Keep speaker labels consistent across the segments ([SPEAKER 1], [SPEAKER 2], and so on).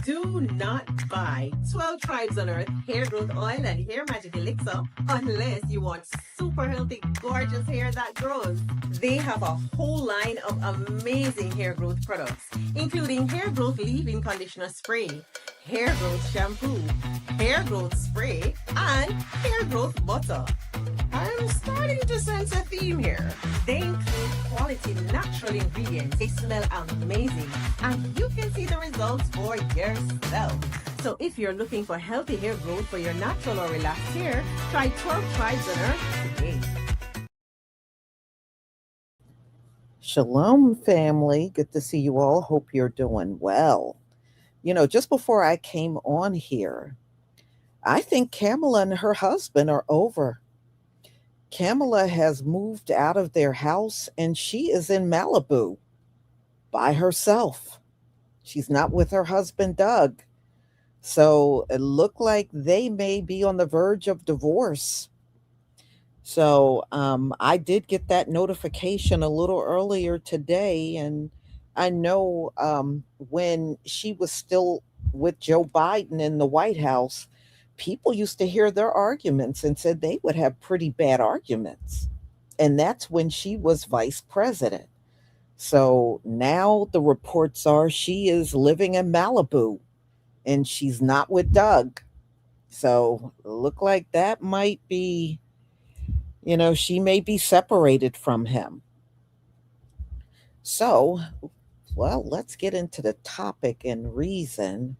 [SPEAKER 1] Do not buy 12 Tribes on Earth hair growth oil and hair magic elixir unless you want super healthy, gorgeous hair that grows. They have a whole line of amazing hair growth products, including hair growth leave-in conditioner spray, hair growth shampoo, hair growth spray, and hair growth butter. I'm starting to sense a theme here. They include quality natural ingredients. They smell amazing, and you can see the results for yourself. So if you're looking for healthy hair growth for your natural or relaxed hair, try 12 Tribes on Earth today.
[SPEAKER 2] Shalom, family. Good to see you all. Hope you're doing well. Just before I came on here, I think Kamala and her husband are over. Kamala has moved out of their house and she is in Malibu by herself. She's not with her husband, Doug. So it looked like they may be on the verge of divorce. So I did get that notification a little earlier today. And I know when she was still with Joe Biden in the White House, people used to hear their arguments and said they would have pretty bad arguments. And that's when she was vice president. So now the reports are she is living in Malibu and she's not with Doug. So look like that might be, she may be separated from him. So, well, let's get into the topic and reason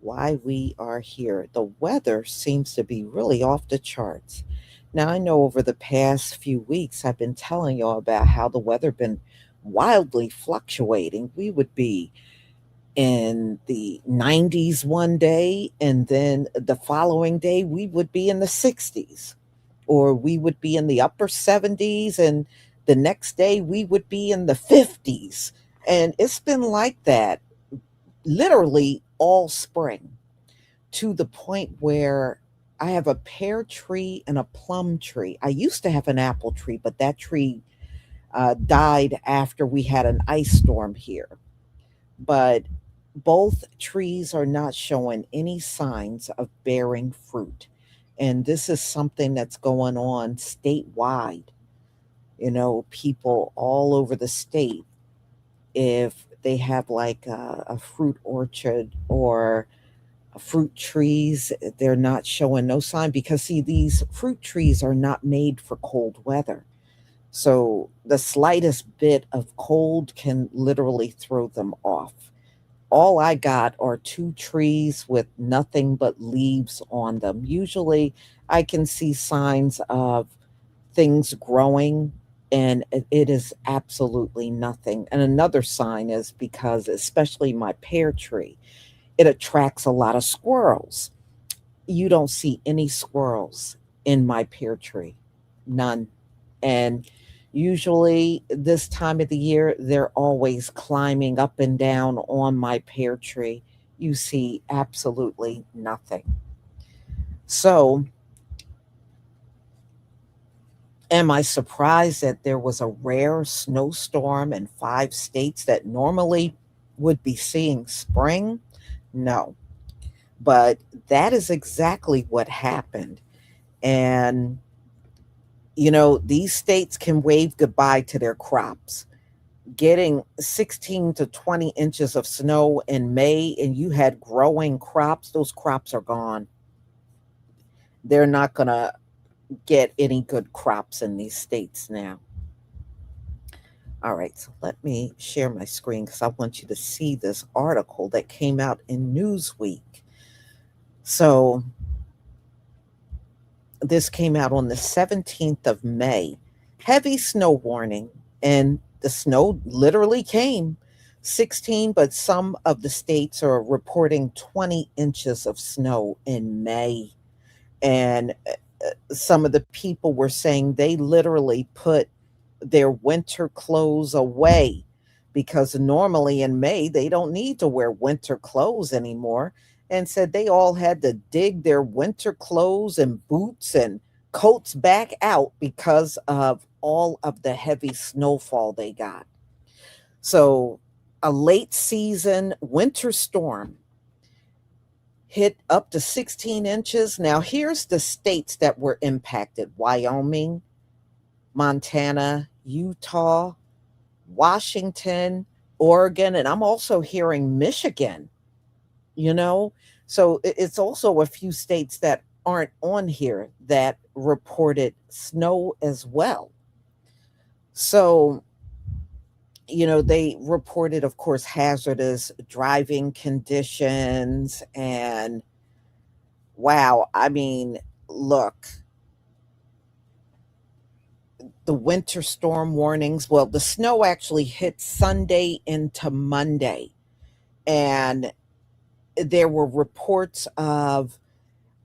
[SPEAKER 2] why we are here. The weather seems to be really off the charts. Now, I know over the past few weeks, I've been telling y'all about how the weather been wildly fluctuating. We would be in the 90s one day, and then the following day, we would be in the 60s, or we would be in the upper 70s, and the next day, we would be in the 50s. And it's been like that literally all spring, to the point where I have a pear tree and a plum tree. I used to have an apple tree, but that tree died after we had an ice storm here. But both trees are not showing any signs of bearing fruit. And this is something that's going on statewide. People all over the state, if they have like a fruit orchard or fruit trees, they're not showing no sign because, see, these fruit trees are not made for cold weather. So the slightest bit of cold can literally throw them off. All I got are two trees with nothing but leaves on them. Usually I can see signs of things growing, and it is absolutely nothing. And another sign is because, especially my pear tree, it attracts a lot of squirrels. You don't see any squirrels in my pear tree, none. And usually this time of the year, they're always climbing up and down on my pear tree. You see absolutely nothing. So, am I surprised that there was a rare snowstorm in 5 states that normally would be seeing spring? No. But that is exactly what happened. And, these states can wave goodbye to their crops. Getting 16 to 20 inches of snow in May and you had growing crops, those crops are gone. They're not going to get any good crops in these states now. All right, so let me share my screen because I want you to see this article that came out in Newsweek. So this came out on the 17th of May. Heavy snow warning, and the snow literally came. 16, but some of the states are reporting 20 inches of snow in May. And some of the people were saying they literally put their winter clothes away because normally in May they don't need to wear winter clothes anymore, and said they all had to dig their winter clothes and boots and coats back out because of all of the heavy snowfall they got. So, a late season winter storm hit up to 16 inches. Now, here's the states that were impacted: Wyoming, Montana, Utah, Washington, Oregon, and I'm also hearing Michigan, you know? So it's also a few states that aren't on here that reported snow as well. So, they reported, of course, hazardous driving conditions. And wow, I mean, look, the winter storm warnings. Well, the snow actually hit Sunday into Monday. And there were reports of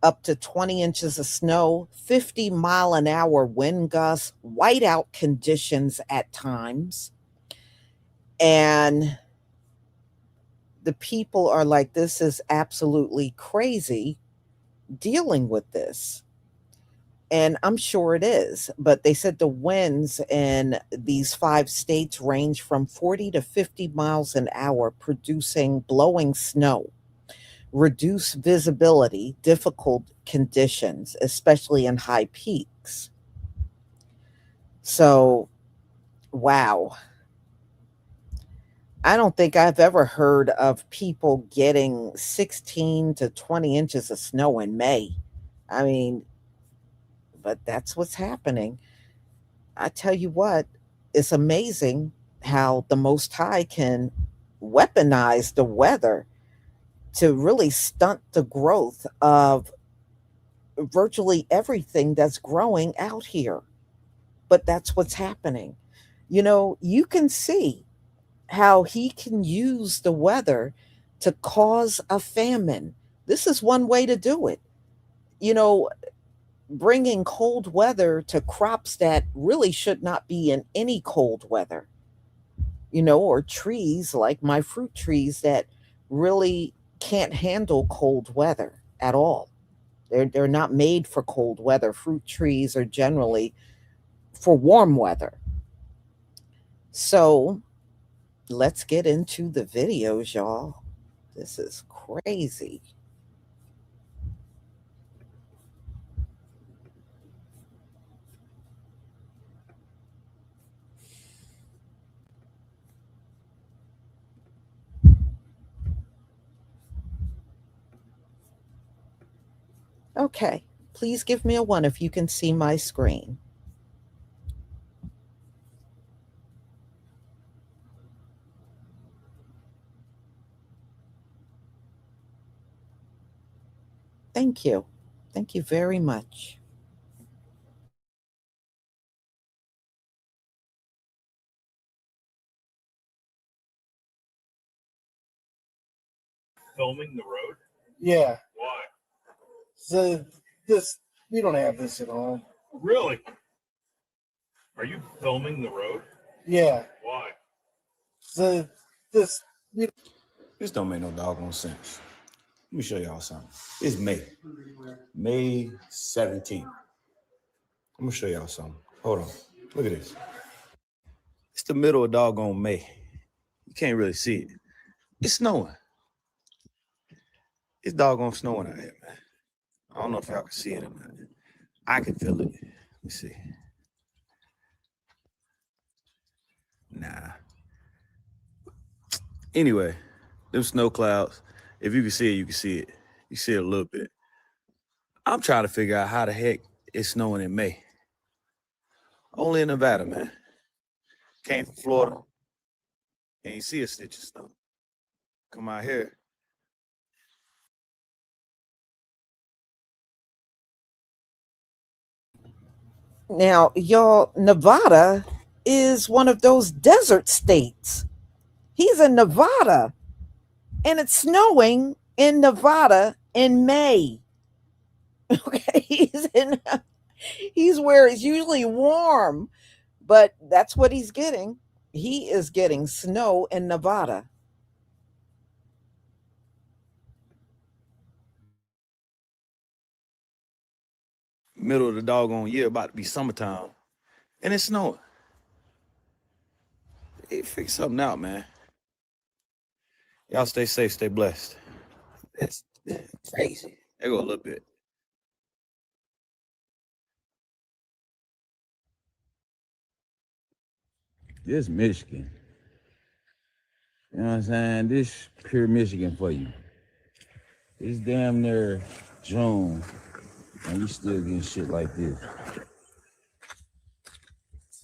[SPEAKER 2] up to 20 inches of snow, 50-mile-an-hour wind gusts, whiteout conditions at times. And the people are like, this is absolutely crazy dealing with this. And I'm sure it is. But they said the winds in these 5 states range from 40 to 50 miles an hour, producing blowing snow, reduced visibility, difficult conditions, especially in high peaks. So, wow. I don't think I've ever heard of people getting 16 to 20 inches of snow in May. I mean, but that's what's happening. I tell you what, it's amazing how the Most High can weaponize the weather to really stunt the growth of virtually everything that's growing out here. But that's what's happening. You can see how he can use the weather to cause a famine. This is one way to do it. You know, Bringing cold weather to crops that really should not be in any cold weather, or trees like my fruit trees that really can't handle cold weather at all. They're not made for cold weather. Fruit trees are generally for warm weather. So let's get into the videos, y'all. This is crazy. Okay, please give me a one if you can see my screen. Thank you. Thank you very much.
[SPEAKER 3] Filming the road? Yeah. Why? So this we don't have this at all. Really? Are you filming the road? Yeah. Why? So this we
[SPEAKER 4] This don't make no doggone sense. Let me show y'all something. It's May 17th. I'm gonna show y'all something. Hold on. Look at this. It's the middle of doggone May. You can't really see it. It's snowing. It's doggone snowing out here, man. I don't know if y'all can see it or not. I can feel it. Let me see. Nah. Anyway, them snow clouds. If you can see it, you can see it. You see it a little bit. I'm trying to figure out how the heck it's snowing in May. Only in Nevada, man. Came from Florida. Ain't see a stitch of snow. Come out here.
[SPEAKER 2] Now, y'all, Nevada is one of those desert states. He's in Nevada, and it's snowing in Nevada in May. Okay, he's where it's usually warm, but that's what he's getting. He is getting snow in Nevada.
[SPEAKER 4] Middle of the doggone year, about to be summertime, and it's snowing. Hey, figure something out, man. Y'all stay safe, stay blessed. Yes. Crazy. There go a little bit.
[SPEAKER 5] This Michigan. You know what I'm saying? This pure Michigan for you. It's damn near June, and we still getting shit like this.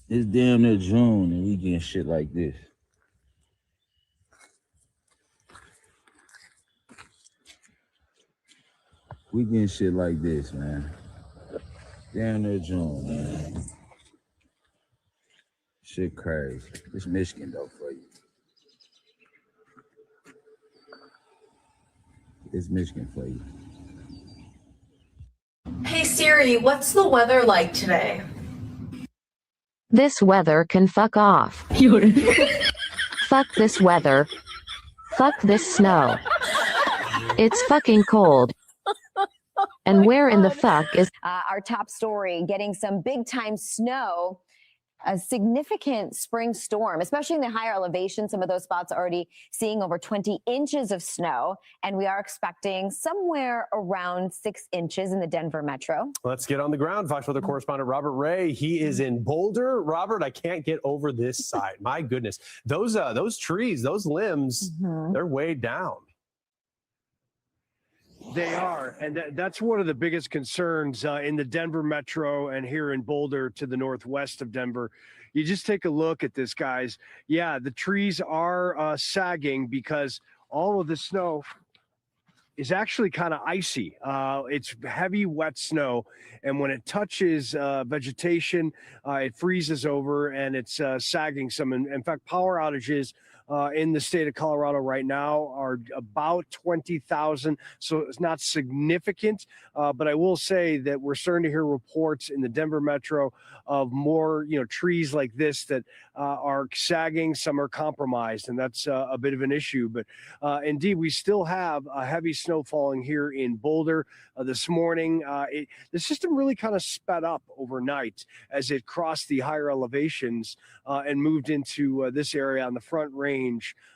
[SPEAKER 5] It's damn near June, and we getting shit like this. We getting shit like this, man. Damn near June, man. Shit crazy. It's Michigan, though, for you. It's Michigan for you.
[SPEAKER 6] Hey Siri, what's the weather like today?
[SPEAKER 7] This weather can fuck off. Fuck this weather. Fuck this snow. It's fucking cold. And where in the fuck is
[SPEAKER 8] our top story, getting some big time snow, a significant spring storm, especially in the higher elevations. Some of those spots already seeing over 20 inches of snow, and we are expecting somewhere around 6 inches in the Denver metro.
[SPEAKER 9] Let's get on the ground. Fox Weather correspondent Robert Ray. He is in Boulder. Robert, I can't get over this side. My goodness, those trees, those limbs, they're way down.
[SPEAKER 10] They are, and that's one of the biggest concerns in the Denver metro and here in Boulder to the northwest of Denver. You just take a look at this, guys. Yeah, the trees are sagging because all of the snow is actually kind of icy. It's heavy, wet snow, and when it touches vegetation, it freezes over and it's sagging some. In fact, power outages in the state of Colorado right now are about 20,000, so it's not significant, but I will say that we're starting to hear reports in the Denver metro of more, trees like this that are sagging, some are compromised, and that's a bit of an issue. But indeed, we still have a heavy snow falling here in Boulder this morning. The system really kind of sped up overnight as it crossed the higher elevations and moved into this area on the Front Range.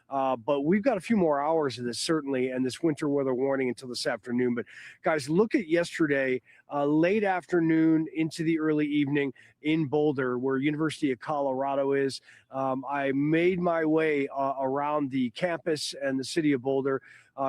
[SPEAKER 10] But we've got a few more hours of this, certainly, and this winter weather warning until this afternoon. But guys, look at yesterday, late afternoon into the early evening in Boulder, where University of Colorado is. I made my way around the campus and the city of Boulder,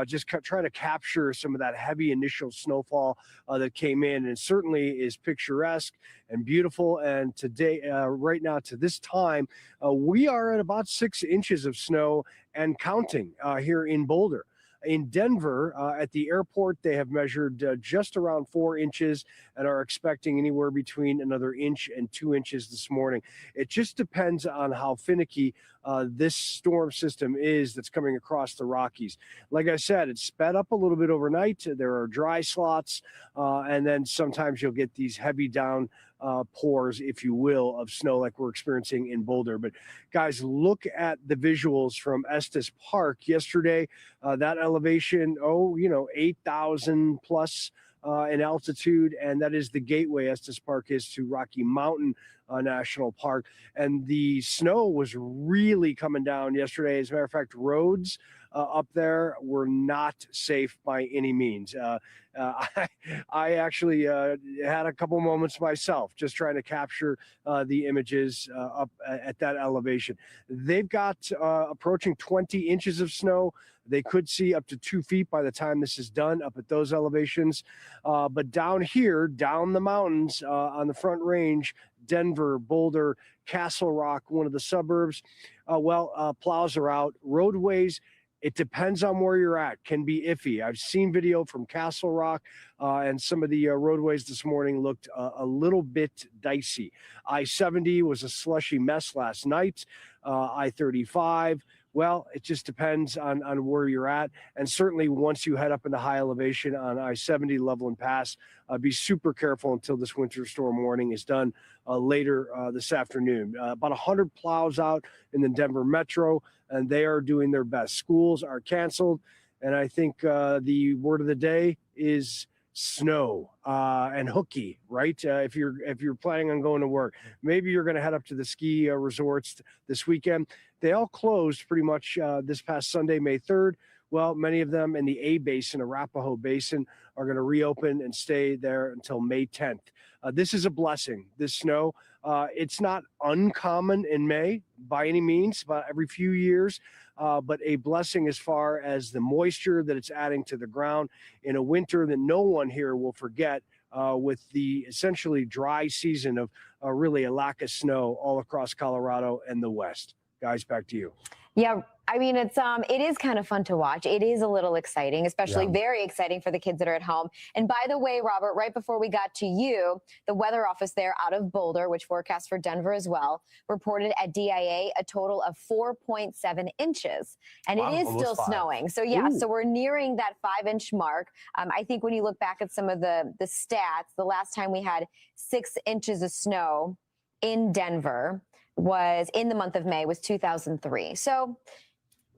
[SPEAKER 10] just trying to capture some of that heavy initial snowfall that came in, and certainly is picturesque and beautiful. And today, right now, to this time, we are at about 6 inches of snow and counting here in Boulder. In Denver, at the airport, they have measured just around 4 inches and are expecting anywhere between another inch and 2 inches this morning. It just depends on how finicky this storm system is that's coming across the Rockies. Like I said, it's sped up a little bit overnight. There are dry slots, and then sometimes you'll get these heavy down pours, if you will, of snow like we're experiencing in Boulder. But guys, look at the visuals from Estes Park yesterday. That elevation, 8,000 plus in altitude, and that is the gateway Estes Park is to Rocky Mountain National Park. And the snow was really coming down yesterday. As a matter of fact, roads up there were not safe by any means. I actually had a couple moments myself just trying to capture the images up at that elevation. They've got approaching 20 inches of snow. They could see up to 2 feet by the time this is done up at those elevations. But down here, down the mountains on the Front Range, Denver, Boulder, Castle Rock, one of the suburbs, plows are out. Roadways, it depends on where you're at, can be iffy. I've seen video from Castle Rock, and some of the roadways this morning looked a little bit dicey. I-70 was a slushy mess last night. I-35, well, it just depends on where you're at. And certainly once you head up into high elevation on I-70, Loveland Pass, be super careful until this winter storm warning is done later this afternoon. About 100 plows out in the Denver metro, and they are doing their best. Schools are canceled, and I think the word of the day is snow and hooky, right? If you're planning on going to work, maybe you're going to head up to the ski resorts this weekend. They all closed pretty much this past Sunday, May 3rd. Well, many of them in the A Basin, Arapahoe Basin, are going to reopen and stay there until May 10th. This is a blessing. This snow, it's not uncommon in May by any means, but every few years. But a blessing as far as the moisture that it's adding to the ground in a winter that no one here will forget, with the essentially dry season of really a lack of snow all across Colorado and the West. Guys, back to you.
[SPEAKER 8] Yeah, I mean, it is kind of fun to watch. It is a little exciting, especially very exciting for the kids that are at home. And by the way, Robert, right before we got to you, the weather office there out of Boulder, which forecasts for Denver as well, reported at DIA a total of 4.7 inches. And it is still snowing. So yeah, so we're nearing that 5-inch mark. I think when you look back at some of the stats, the last time we had 6 inches of snow in Denver was in the month of May, was 2003. So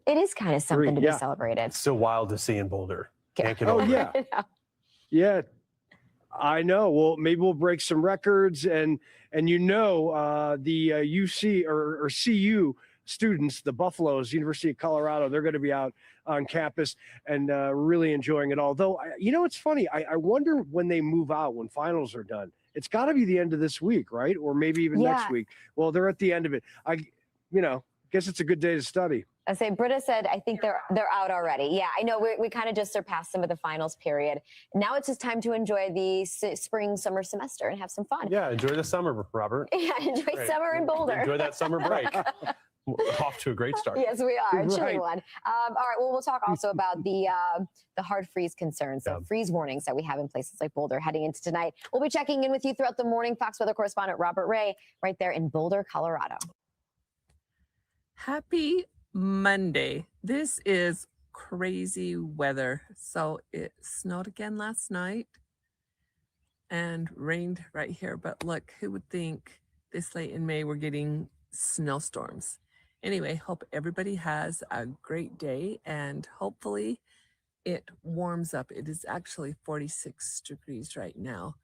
[SPEAKER 8] it is kind of something to be celebrated.
[SPEAKER 9] It's so wild to see in Boulder. Can't get over it.
[SPEAKER 10] Yeah. Yeah, I know. Well, maybe we'll break some records, and the UC or CU students, the Buffaloes, University of Colorado, they're going to be out on campus and really enjoying it all. Though, it's funny. I wonder when they move out, when finals are done. It's got to be the end of this week, right? Or maybe even next week. Well, they're at the end of it. Guess it's a good day to study.
[SPEAKER 8] I say, Britta said, I think they're out already. Yeah, I know we kind of just surpassed some of the finals period. Now it's just time to enjoy the spring, summer semester and have some fun.
[SPEAKER 9] Yeah, enjoy the summer, Robert.
[SPEAKER 8] Yeah, enjoy summer in Boulder.
[SPEAKER 9] Enjoy that summer break. Off to a great start.
[SPEAKER 8] Yes, we are. A chilly one. All right. Well, we'll talk also about the hard freeze concerns, the freeze warnings that we have in places like Boulder heading into tonight. We'll be checking in with you throughout the morning. Fox weather correspondent Robert Ray, right there in Boulder, Colorado.
[SPEAKER 11] Happy Monday. This is crazy weather. So it snowed again last night and rained right here. But look, who would think this late in May we're getting snowstorms? Anyway, hope everybody has a great day and hopefully it warms up. It is actually 46 degrees right now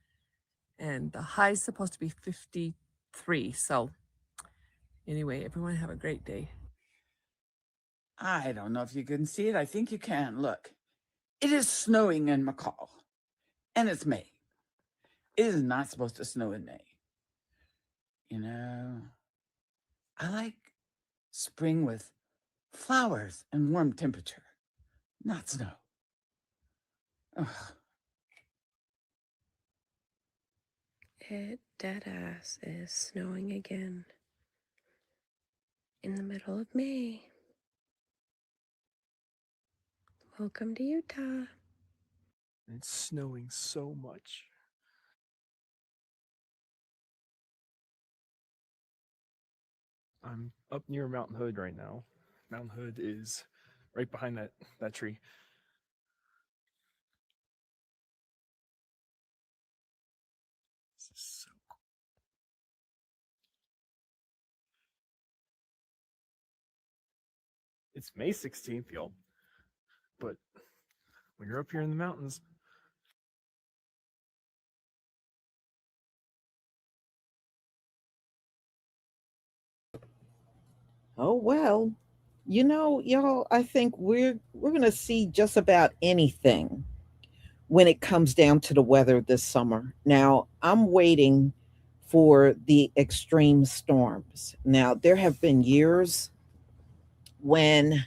[SPEAKER 11] and the high is supposed to be 53. So anyway, everyone have a great day.
[SPEAKER 12] I don't know if you can see it. I think you can. Look, it is snowing in McCall and it's May. It is not supposed to snow in May. I like spring with flowers and warm temperature, not snow. Ugh.
[SPEAKER 13] It deadass is snowing again in the middle of May. Welcome to Utah.
[SPEAKER 14] It's snowing so much. I'm up near Mountain Hood right now. Mountain Hood is right behind that tree. This is so cool. It's May 16th, y'all. But when you're up here in the mountains,
[SPEAKER 2] Oh, well, y'all, I think we're going to see just about anything when it comes down to the weather this summer. Now, I'm waiting for the extreme storms. Now, there have been years when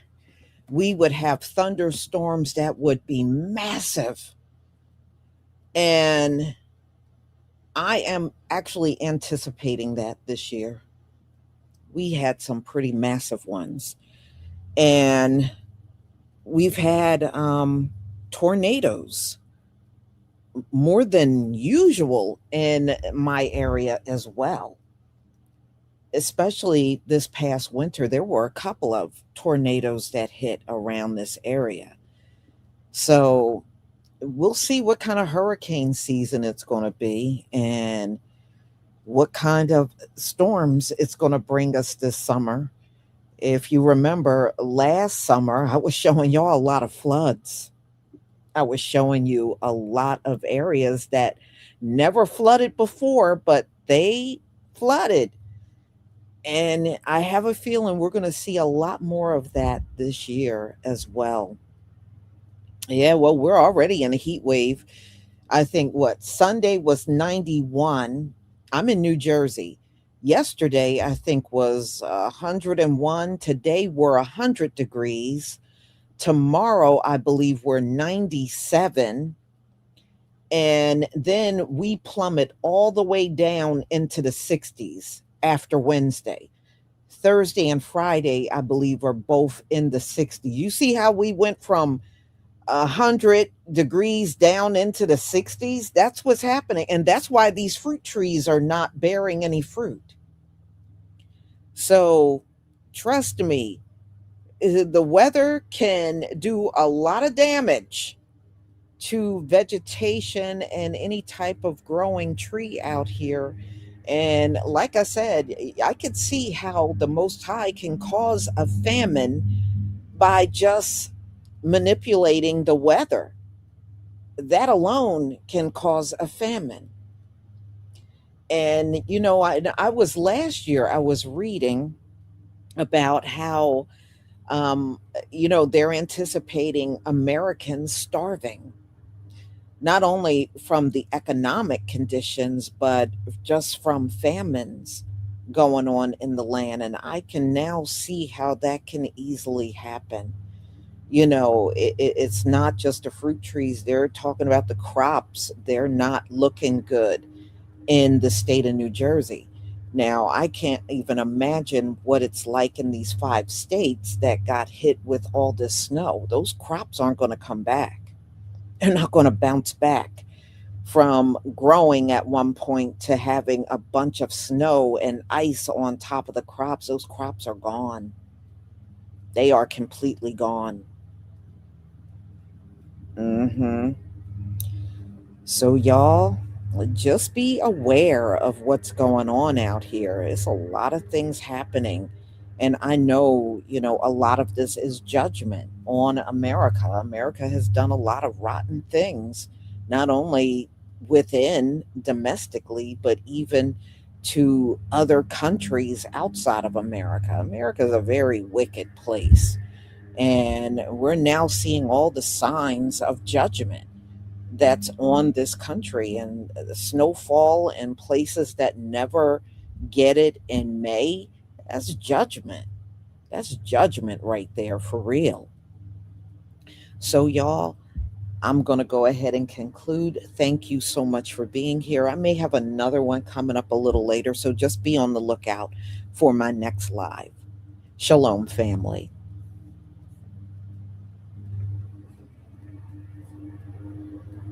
[SPEAKER 2] we would have thunderstorms that would be massive. And I am actually anticipating that this year. We had some pretty massive ones. And we've had tornadoes more than usual in my area as well. Especially this past winter, there were a couple of tornadoes that hit around this area. So we'll see what kind of hurricane season it's going to be and what kind of storms it's going to bring us this summer. If you remember last summer, I was showing y'all a lot of floods. I was showing you a lot of areas that never flooded before, but they flooded. And I have a feeling we're going to see a lot more of that this year as well. Yeah, well, we're already in a heat wave. I think what Sunday was 91. I'm in New Jersey. Yesterday, I think was 101. Today, we're 100 degrees. Tomorrow, I believe we're 97. And then we plummet all the way down into the 60s after Wednesday. Thursday and Friday, I believe, are both in the 60s. You see how we went from 100 degrees down into the 60s? That's what's happening. And that's why these fruit trees are not bearing any fruit. So trust me, the weather can do a lot of damage to vegetation and any type of growing tree out here. And like I said, I could see how the Most High can cause a famine by just manipulating the weather. That alone can cause a famine. And, I was last year, I was reading about how, they're anticipating Americans starving, not only from the economic conditions, but just from famines going on in the land. And I can now see how that can easily happen. It's not just the fruit trees. They're talking about the crops. They're not looking good in the state of New Jersey. Now, I can't even imagine what it's like in these 5 states that got hit with all this snow. Those crops aren't going to come back. They're not going to bounce back from growing at one point to having a bunch of snow and ice on top of the crops. Those crops are gone. They are completely gone. So, y'all, just be aware of what's going on out here. It's a lot of things happening. And I know, a lot of this is judgment on America. America has done a lot of rotten things, not only within domestically, but even to other countries outside of America. America is a very wicked place. And we're now seeing all the signs of judgment that's on this country, and the snowfall in places that never get it in May. That's judgment. That's judgment right there for real. So, y'all, I'm going to go ahead and conclude. Thank you so much for being here. I may have another one coming up a little later, so just be on the lookout for my next live. Shalom, family.